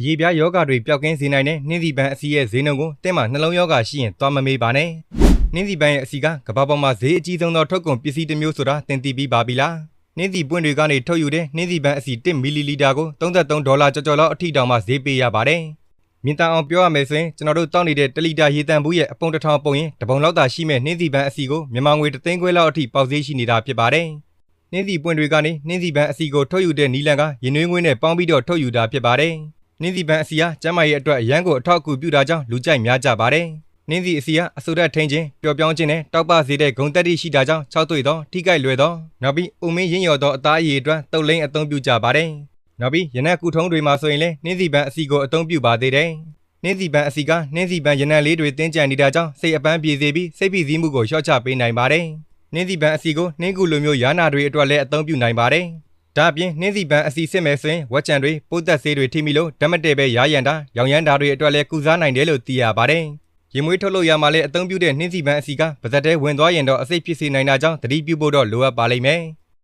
ရေပြားယောဂတွေပျောက်ကင်းစေနိုင်တဲ့နှင်းစီပန်းအစီရဲ့ဈေးနှုန်းကိုတင်းမှာနှလုံးယောဂရှိရင်သွားမမေးပါနဲ့နှင်းစီပန်းရဲ့အစီကကမ္ဘာပေါ်မှာဈေးအကြီးဆုံးသောထုတ်ကုန်ပစ္စည်းတစ်မျိုးဆိုတာသင်သိပြီးပါပြီလားနှင်းစီပွင့်တွေကနေထုတ်ယူတဲ့နှင်းစီပန်းအစီ1မီလီလီတာကို$33ကျော်လောက်အထိတောင်မှဈေးပေးရပါတယ်မြင်တန်အောင်ပြောရမယ်ဆိုရင်ကျွန်တော်တို့တောက်နေတဲ့1လီတာရေတန်ဘူးရဲ့အပုံတစ်ထောင်ပုံရင်တပုံလောက်သာရှိမဲ့နှင်းစီပန်းအစီကိုမြန်မာငွေ3သိန်းခွဲလောက်အထိပေါက်ဈေးရှိနေတာဖြစ်ပါတယ်နှင်းစီပွင့်တွေကနေနှင်းစီပန်းအစီကိုထုတ်ယူတဲ့နီလန်ကရေနွေးငွေနဲ့ပေါင်းပြီးတော့ထုတ်ယူတာဖြစ်ပါတယ်နှင်းစီပန်းအစီဟာကျန်းမာရေးအတွက်အရန်ကိုအထောက်အကူပြုတာကြောင့်လူကြိုက်များကြပါတယ်နှင်းစီအစီဟာအဆိုဓာတ်ထိန်းခြင်းပျော်ပြောင်းခြင်းနဲ့တောက်ပစေတဲ့ဂုဏ်သက်တရှိတာကြောင့်၆တွေ့သောထိခိုက်လွယ်သောနောက်ပြီးအုံမင်းရင်းရော်သောအသားအရည်အတွက်တုပ်လိန်အသုံးပြုကြပါတယ်နောက်ပြီးရနက်ကုထုံးတွေမှာဆိုရင်လည်းနှင်းစီပန်းအစီကိုအသုံးပြုပါသေးတယ်နှင်းစီပန်းအစီကနှင်းစီပန်းရနံလေးတွေတင်းကျပ်နေတာကြောင့်စိတ်အပန်းပြေစေပြီးစိတ်ဖိစီးမှုကိုလျှော့ချပေးနိုင်ပါတယ်နှင်းစီပန်းအစီကိုနှင်းကူလိုမျိုးယာနာတွေအတွက်လည်းအသုံးပြုနိုင်ပါတယ်ဒါအပြင်နှင်းစီပန်းအစီစစ်မယ်ဆိုရင်ဝက်ချံတွေပိုးသက်ဆေးတွေထိမိလို့ဓာတ်မတည့်ပဲရာရန်တာရောင်ရမ်းတာတွေအတွက်လည်းကုစားနိုင်တယ်လို့သိရပါတယ်ရေမွေးထုတ်လို့ရမှာလည်းအသုံးပြုတဲ့နှင်းစီပန်းအစီကပါဇက်တဲဝင်သွားရင်တော့အစိတ်ဖြစ်စေနိုင်တာကြောင့်သတိပြုဖို့တော့လိုအပ်ပါလိမ့်မယ်